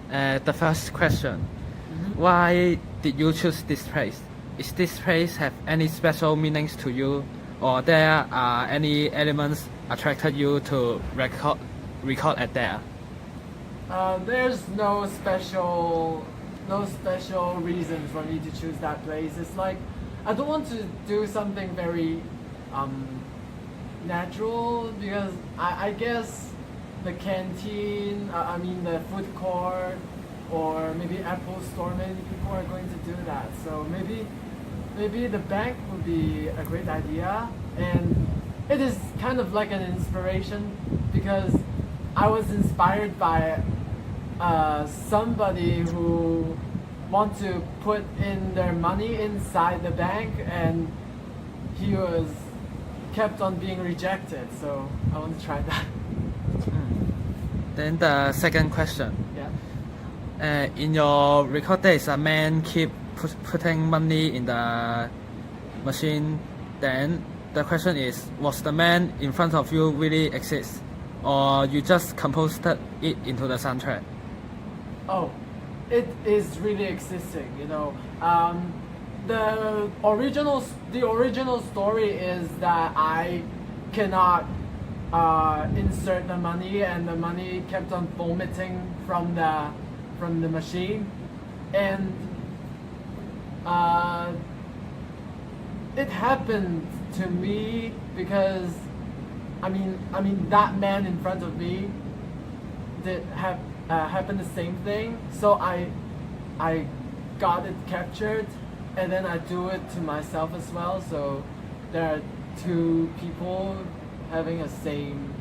The first question, why did you choose this place? Is this place have any special meanings to you, or there are any elements attracted you to record at there? There's no special reason for me to choose that place. It's like I don't want to do something very natural because I guess the canteen, the food court, or maybe Apple Store, many people are going to do that. So maybe the bank would be a great idea, and it is kind of like an inspiration because I was inspired by somebody who want to put in their money inside the bank, and he was kept on being rejected. So I want to try that. Then the second question. Yeah. In your record days, a man keep putting money in the machine. Then the question is, was the man in front of you really exist, or you just composed it into the soundtrack? Oh, it is really existing. The original story is that I cannot insert the money, and the money kept on vomiting from the machine, and it happened to me because that man in front of me did happen the same thing. So I got it captured, and then I do it to myself as well. So there are two people having a same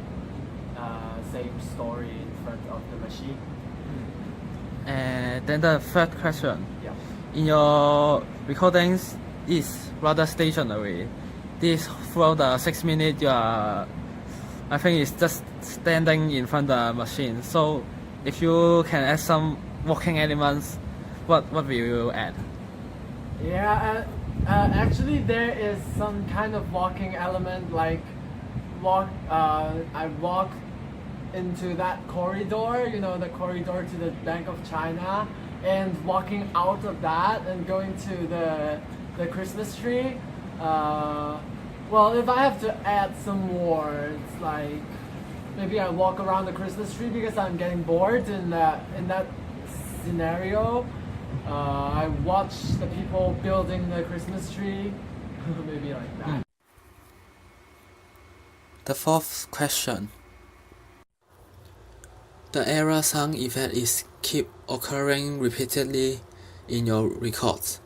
story in front of the machine. And then the third question. Yeah. In your recordings is rather stationary. This throughout the 6 minutes you are, I think it's just standing in front of the machine. So if you can add some walking elements, what will you add? Yeah, actually there is some kind of walking element, like I walk into that corridor, the corridor to the Bank of China, and walking out of that and going to the Christmas tree. Well, if I have to add some more, it's like maybe I walk around the Christmas tree because I'm getting bored in that scenario. I watch the people building the Christmas tree, maybe like that. The fourth question. The error sound effect is keep occurring repeatedly in your records.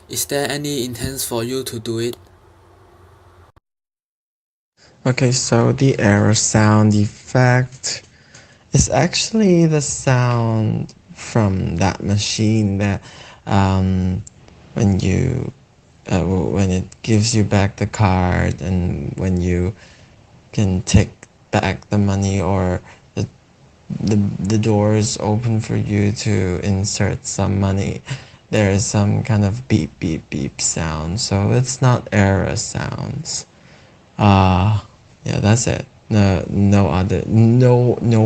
Is there any intent for you to do it? Okay, so the error sound effect is actually the sound from that machine that when it gives you back the card, and when you can take back the money, or the doors open for you to insert some money, there is some kind of beep beep beep sound. So it's not error sounds. Yeah, that's it. No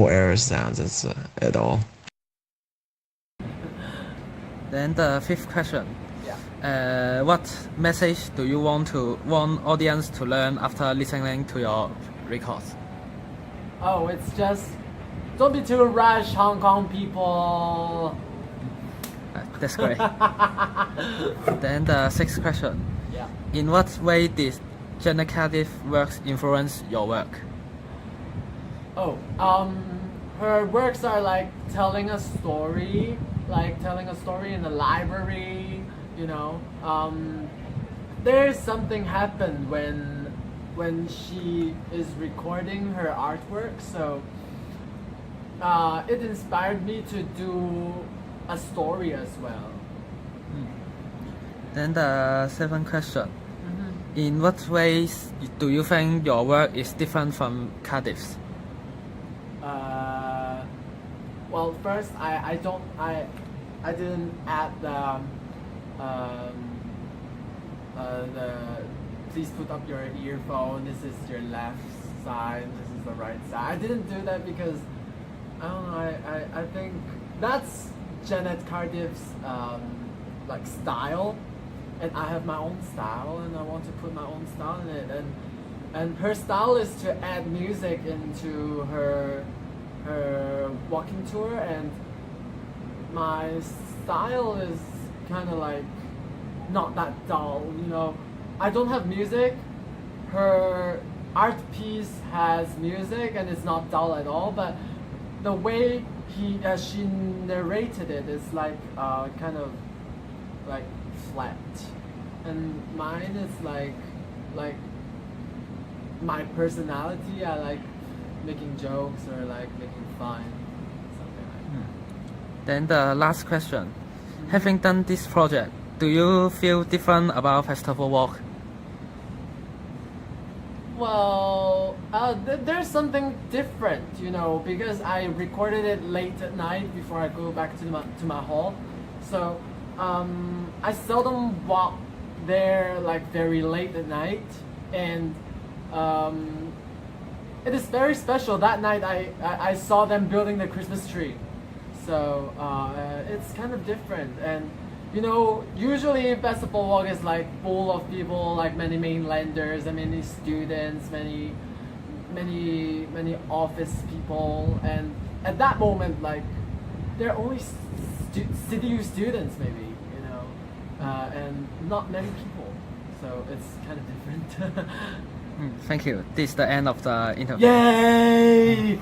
error sounds at all. Then the fifth question. Yeah. What message do you want audience to learn after listening to your records? Oh, it's just don't be too rush, Hong Kong people. That's great. Then the sixth question. Yeah. In what way did generative works influence your work? Oh, her works are like telling a story in a library. There's something happened when she is recording her artwork, so it inspired me to do a story as well. Then the seventh question. In what ways do you think your work is different from Cardiff's? Well, first I didn't add the please put up your earphone. This is your left side. This is the right side. I didn't do that because I don't know. I think that's Janet Cardiff's like style, and I have my own style, and I want to put my own style in it. And her style is to add music into her walking tour, and my style is kind of like not that dull, you know. I don't have music. Her art piece has music and it's not dull at all, but the way she narrated it is like kind of like flat, and mine is like my personality. I like making jokes or like making fun, something like that. Then the last question. Having done this project, do you feel different about festival walk? Well, there's something different, you know, because I recorded it late at night before I go back to my hall. So I seldom walk there like very late at night, and it is very special. That night I saw them building the Christmas tree, so it's kind of different. And you know, usually festival walk is like full of people, like many mainlanders and many students, many office people, and at that moment, like there are only CDU students, maybe, you know, and not many people, so it's kind of different. Thank you. This is the end of the interview. Yay!